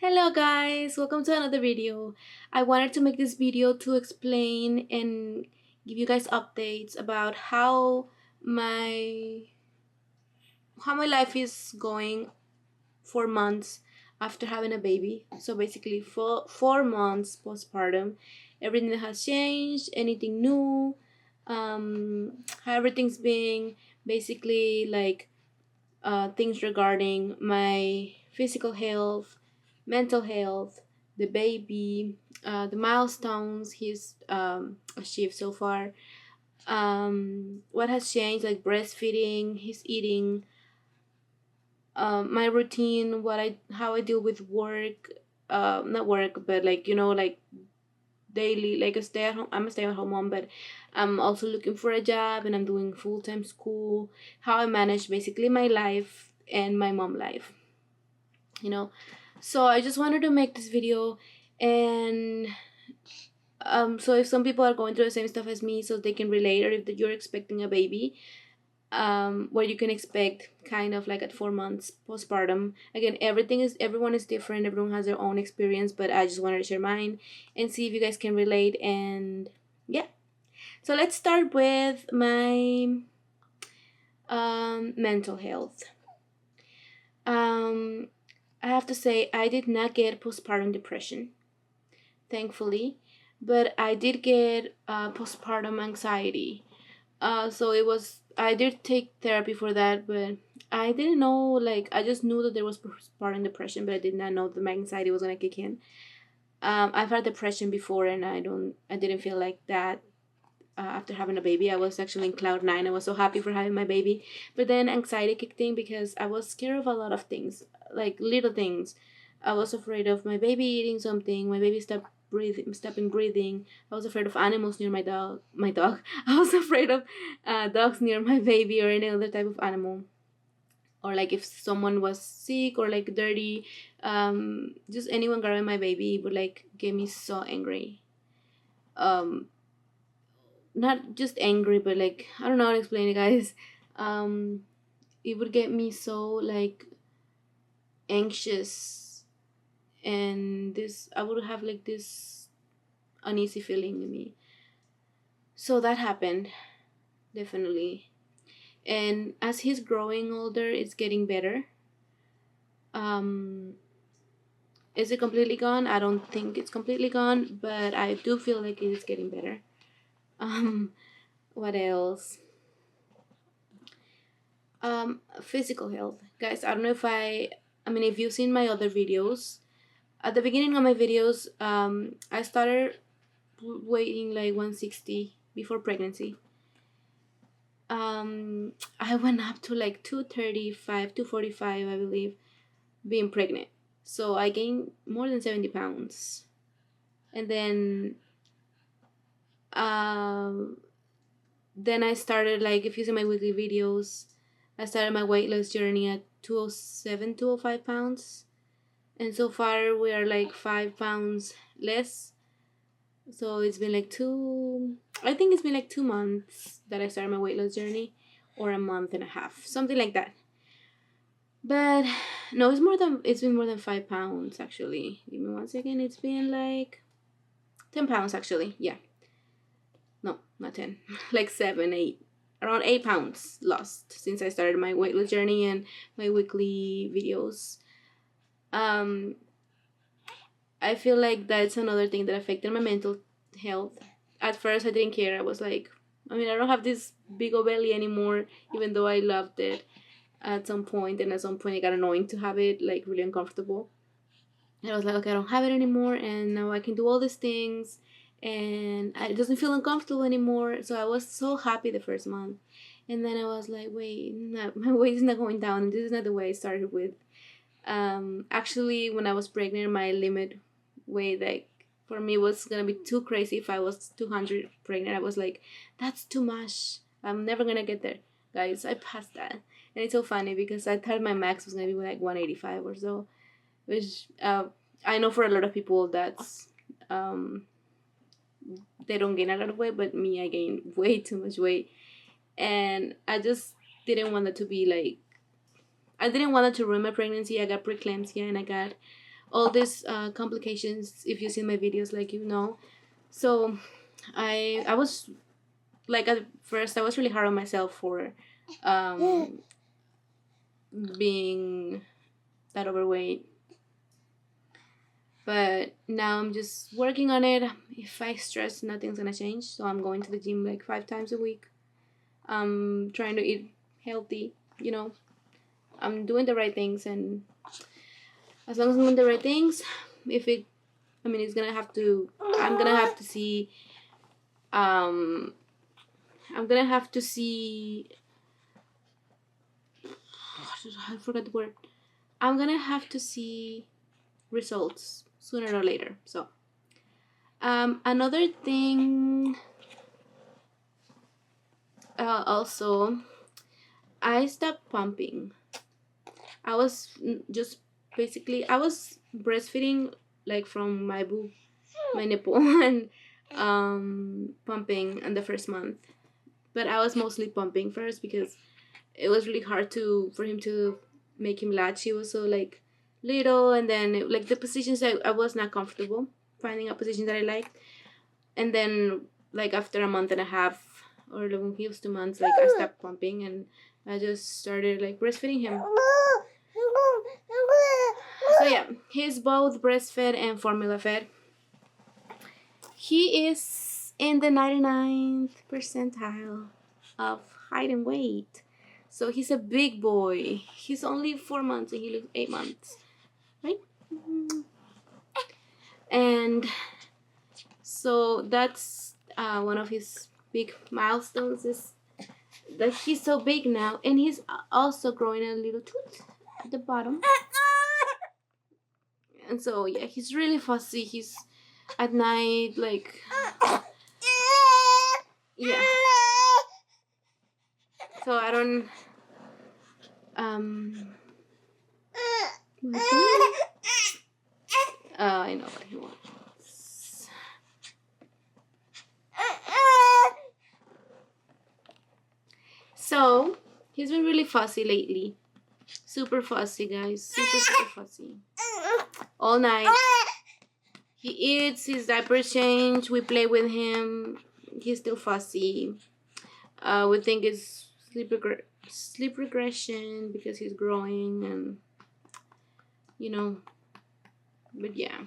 Hello guys, welcome to another video. I wanted to make this video to explain and give you guys updates about my how my life is going 4 months after having a baby. So basically 4 months postpartum. Everything that has changed, anything new, how everything's being basically like things regarding my physical health, mental health, the baby, the milestones he's achieved so far, what has changed, like breastfeeding, his eating, my routine, how I deal with work, not work, but like like daily, like a stay at home. I'm a stay at home mom, but I'm also looking for a job and I'm doing full time school. How I manage basically my life and my mom life, you know. So I just wanted to make this video, and so if some people are going through the same stuff as me, so they can relate, or if you're expecting a baby, what you can expect kind of like at 4 months postpartum. Again, everyone is different, everyone has their own experience, but I just wanted to share mine and see if you guys can relate. And yeah, so let's start with my mental health. um I have to say I did not get postpartum depression, thankfully, but I did get postpartum anxiety. So it was, I did take therapy for that, but I didn't know, like, I just knew that there was postpartum depression, but I did not know that my anxiety was gonna kick in. I've had depression before, and I didn't feel like that. After having a baby, I was actually in cloud nine. I was so happy for having my baby, but then anxiety kicked in because I was scared of a lot of things, like little things. I was afraid of my baby eating something. My baby stopping breathing. I was afraid of animals near my dog. My dog. I was afraid of dogs near my baby or any other type of animal. Or like if someone was sick or like dirty, just anyone grabbing my baby would like get me so angry. Um, Not just angry, but like I don't know how to explain it, guys. Um, it would get me so like anxious, and this I would have like this uneasy feeling in me. So that happened, definitely. And as he's growing older, it's getting better. Um, is it completely gone? I don't think it's completely gone, but I do feel like it is getting better. Um, what else? Physical health, guys. I don't know if I mean, if you've seen my other videos, at the beginning of my videos, I started weighing like 160 before pregnancy. I went up to like 235, 245, I believe, being pregnant. So I gained more than 70 pounds. And um, then I started, like, if you see my weekly videos, I started my weight loss journey at 207, 205 pounds. And so far, we are like 5 pounds less. So it's been like I think it's been like 2 months that I started my weight loss journey, or a month and a half, something like that. But no, it's been more than 5 pounds actually. Give me one second. It's been like 10 pounds actually. Yeah, no, not 10, like 7, 8, around 8 pounds lost since I started my weight loss journey and my weekly videos. Um, I feel like that's another thing that affected my mental health. At first, I didn't care. I was like, I mean, I don't have this big old belly anymore, even though I loved it at some point. And at some point, it got annoying to have it, like really uncomfortable. And I was like, okay, I don't have it anymore, and now I can do all these things, and it doesn't feel uncomfortable anymore. So I was so happy the first month. And then I was like, wait, no, my weight is not going down, and this is not the way I started with. Actually, when I was pregnant, my limit weight, like, for me was gonna be too crazy. If I was 200 pregnant, I was like, that's too much. I'm never gonna get there, guys. I passed that. And it's so funny because I thought my max was gonna be like 185 or so, which I know for a lot of people that's they don't gain a lot of weight, but me, I gained way too much weight. And I just didn't want it to be like, I didn't want it to ruin my pregnancy. I got preeclampsia and I got all these complications. If you see my videos, like, so I was like, at first I was really hard on myself for being that overweight, but now I'm just working on it. If I stress, nothing's gonna change, so I'm going to the gym like 5 times a week. I'm trying to eat healthy, I'm doing the right things, and as long as I'm doing the right things, if it I mean, I'm gonna have to see um I'm gonna have to see I forgot the word. I'm gonna have to see results sooner or later. So another thing, also, I stopped pumping. I was just basically I was breastfeeding like from my boob, my nipple, and pumping in the first month. But I was mostly pumping first because it was really hard for him to make him latch. He was so like little, and then like the positions I was not comfortable finding a position that I liked. And then like after a month and a half, or when he was 2 months, like I stopped pumping and I just started like breastfeeding him. So yeah, he's both breastfed and formula fed. He is in the 99th percentile of height and weight. So he's a big boy. He's only 4 months and he looks 8 months. Right? And so that's one of his big milestones, is that he's so big now, and he's also growing a little tooth at the bottom. And so yeah, he's really fussy. He's at night, like, yeah. So I don't I know what he wants. So he's been really fussy lately. Super fussy, guys. Super fussy. All night. He eats, his diapers change, we play with him. He's still fussy. We think it's sleep regression because he's growing, and but yeah.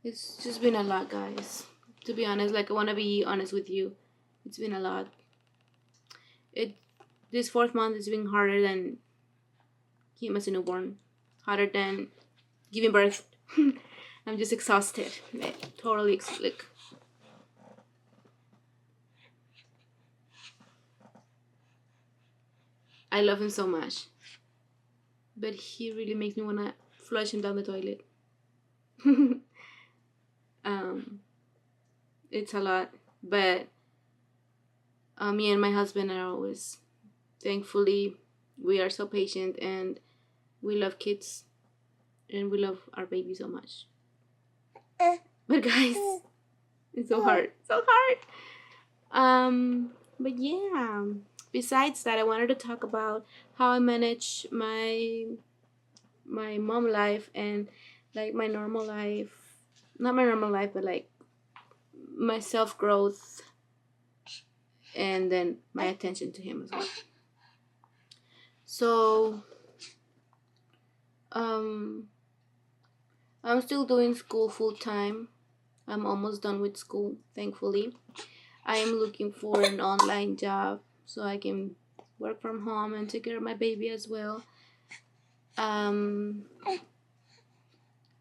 It's just been a lot, guys. To be honest, like, I want to be honest with you. It's been a lot. This 4th month has been harder than him as a newborn. Harder than giving birth. I'm just exhausted. Totally like. I love him so much. But he really makes me want to flush him down the toilet. It's a lot. But me and my husband are always, thankfully, we are so patient, and we love kids, and we love our baby so much. But guys, it's so hard. So hard. But yeah. Besides that, I wanted to talk about how I manage my mom life and like my normal life. Not my normal life, but like my self growth, and then my attention to him as well. So I'm still doing school full time. I'm almost done with school, thankfully. I am looking for an online job so I can work from home and take care of my baby as well.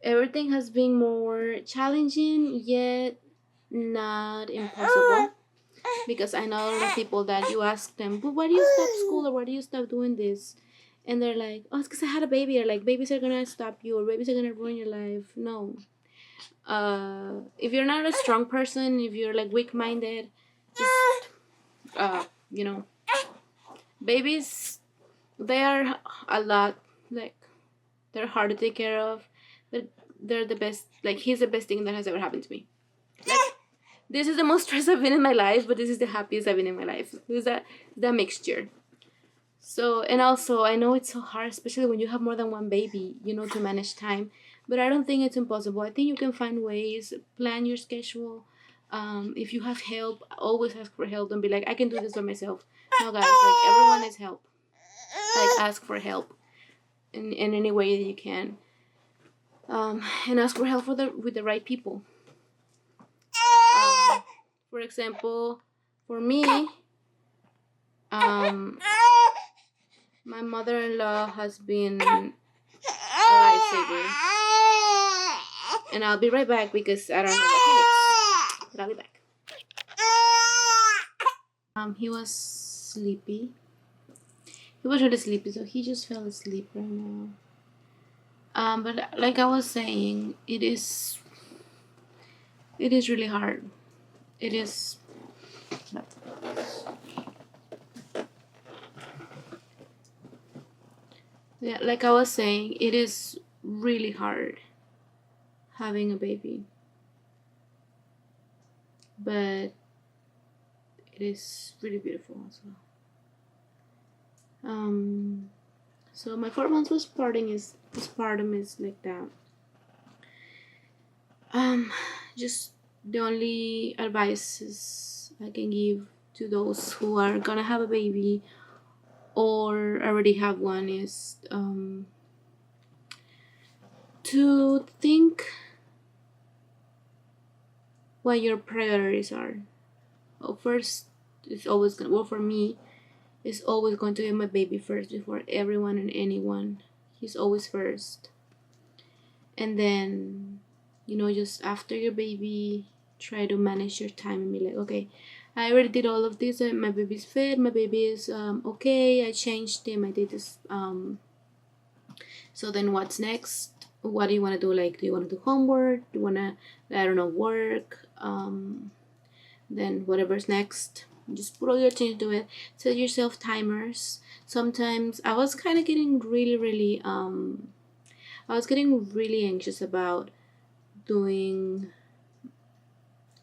Everything has been more challenging, yet not impossible. Because I know a lot of people that you ask them, but why do you stop school, or why do you stop doing this? And they're like, oh, it's because I had a baby, or like, babies are gonna stop you, or babies are gonna ruin your life. No. If you're not a strong person, if you're like weak-minded, just babies, they are a lot, like, they're hard to take care of, but they're the best. Like, he's the best thing that has ever happened to me. Like, this is the most stressed I've been in my life, but this is the happiest I've been in my life. It's that mixture. So, and also, I know it's so hard, especially when you have more than one baby, to manage time. But I don't think it's impossible. I think you can find ways, plan your schedule. If you have help, always ask for help. Don't be like, I can do this by myself. No, guys, like, everyone needs help. Like, ask for help in any way that you can. And ask for help with the right people. Um, for example, for me, um, my mother-in-law has been a lifesaver. And I'll be right back because I don't know what he needs. But I'll be back. He was sleepy. He was really sleepy, so he just fell asleep right now. But like I was saying, it is really hard. It is. Yeah, like I was saying, it is really hard having a baby. But it is really beautiful as well. So my 4 months postpartum is like that. Just the only advices I can give to those who are gonna have a baby or already have one is to think what your priorities are. Well, first, it's always gonna. Well, for me, it's always going to be my baby first before everyone and anyone. He's always first, and then, just after your baby, try to manage your time and be like, okay, I already did all of this. My baby's fed. My baby is okay. I changed him. I did this. So then, what's next? What do you want to do? Like, do you want to do homework? Do you want to, I don't know, work? Then whatever's next, just put all your attention to it. Set yourself timers. Sometimes I was kind of getting really anxious about doing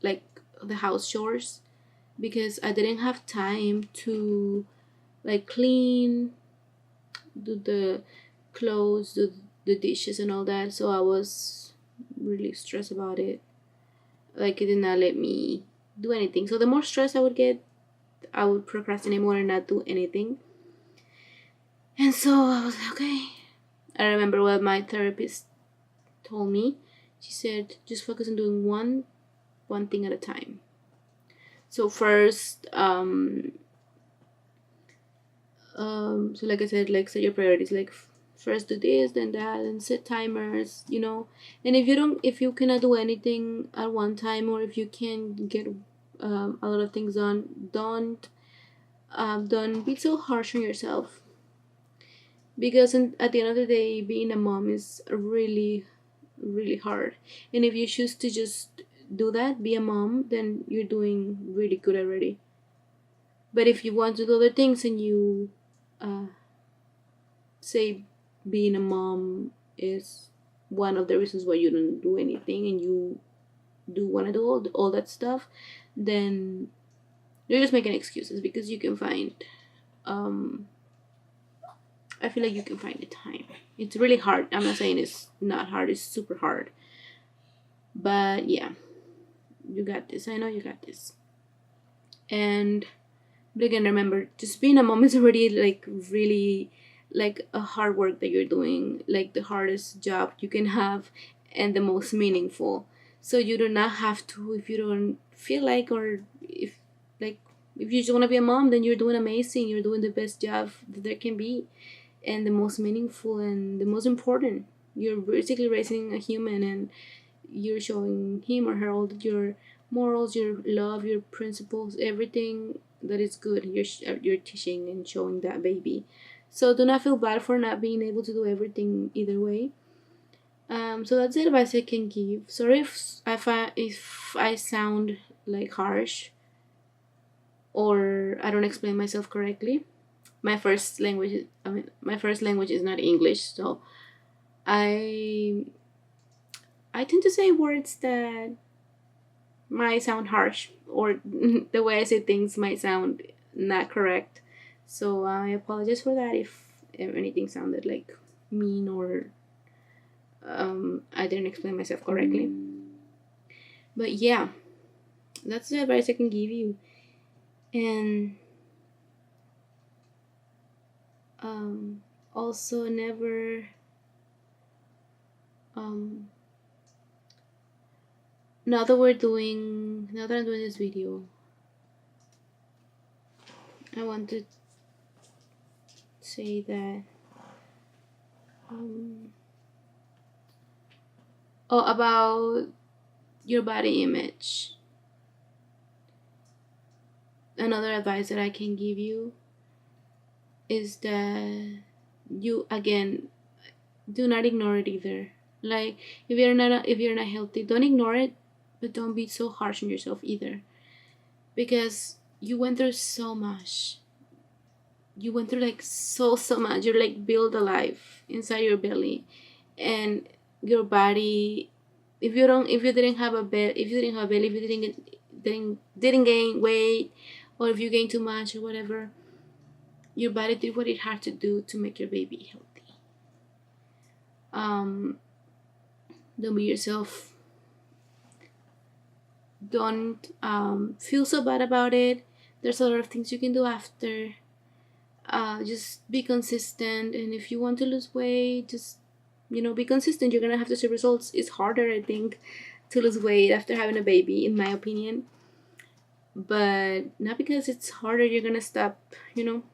like the house chores because I didn't have time to like clean, do the clothes, do the dishes and all that. So I was really stressed about it. Like, it did not let me do anything. So the more stress I would get, I would procrastinate more and not do anything. And so I was like, okay. I remember what my therapist told me. She said, just focus on doing one thing at a time. So first, so like I said, like, set your priorities. Like, first do this, then that, and set timers. And if you cannot do anything at one time, or if you can get a lot of things done, don't be so harsh on yourself. Because at the end of the day, being a mom is really, really hard. And if you choose to just do that, be a mom, then you're doing really good already. But if you want to do other things and you say being a mom is one of the reasons why you don't do anything and you do want to do all that stuff, then you're just making excuses because you can find I feel like you can find the time. It's really hard. I'm not saying it's not hard, it's super hard. But yeah, you got this. I know you got this. And but again, remember, just being a mom is already like really like a hard work that you're doing, like the hardest job you can have and the most meaningful. So you do not have to, if you don't feel like, or if like if you just want to be a mom, then you're doing amazing. You're doing the best job that there can be and the most meaningful and the most important. You're basically raising a human and you're showing him or her all your morals, your love, your principles, everything that is good. You're teaching and showing that baby. So do not feel bad for not being able to do everything either way. So that's the advice I can give. Sorry if I sound like harsh or I don't explain myself correctly. My first language is not English, so I tend to say words that might sound harsh, or the way I say things might sound not correct. So I apologize for that if anything sounded like mean or I didn't explain myself correctly. But yeah, that's the advice I can give you. And also never um now that I'm doing this video, I want to say that um about your body image. Another advice that I can give you is that you, again, do not ignore it either. Like, if you're not healthy, don't ignore it, but don't be so harsh on yourself either, because you went through so much. You went through like so much. You're like built alive inside your belly, and your body. If you didn't have a belly, if you didn't have a belly, if you didn't gain weight, or if you gain too much or whatever, your body did what it had to do to make your baby healthy. Don't be yourself. Don't feel so bad about it. There's a lot of things you can do after. Just be consistent, and if you want to lose weight, just be consistent. You're gonna have to see results. It's harder, I think, to lose weight after having a baby, in my opinion. But not because it's harder you're gonna stop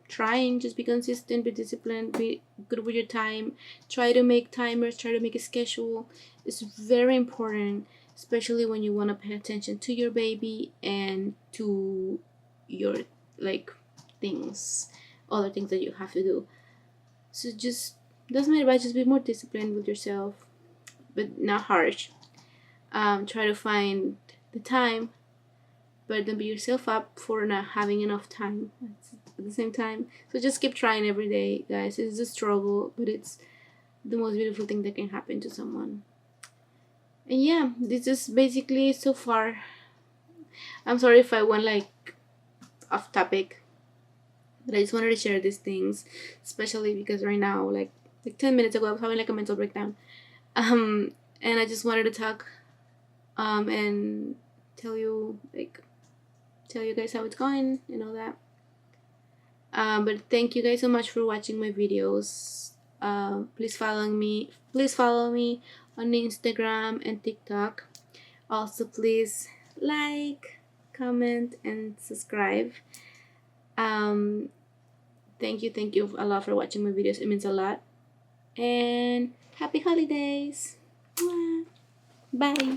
trying. Just be consistent, be disciplined, be good with your time. Try to make timers, try to make a schedule. It's very important, especially when you want to pay attention to your baby and to your like things, other things that you have to do. So just, that's my advice. Just be more disciplined with yourself, but not harsh. Try to find the time, but don't beat yourself up for not having enough time at the same time. So just keep trying every day, guys. It's a struggle, but it's the most beautiful thing that can happen to someone. And yeah, this is basically so far. I'm sorry if I went like off topic, but I just wanted to share these things, especially because right now, like 10 minutes ago, I was having like a mental breakdown. And I just wanted to talk and tell you guys how it's going and all that. But thank you guys so much for watching my videos. Please follow me. Please follow me on Instagram and TikTok. Also, please like, comment, and subscribe. Thank you a lot for watching my videos. It means a lot. And happy holidays. Bye.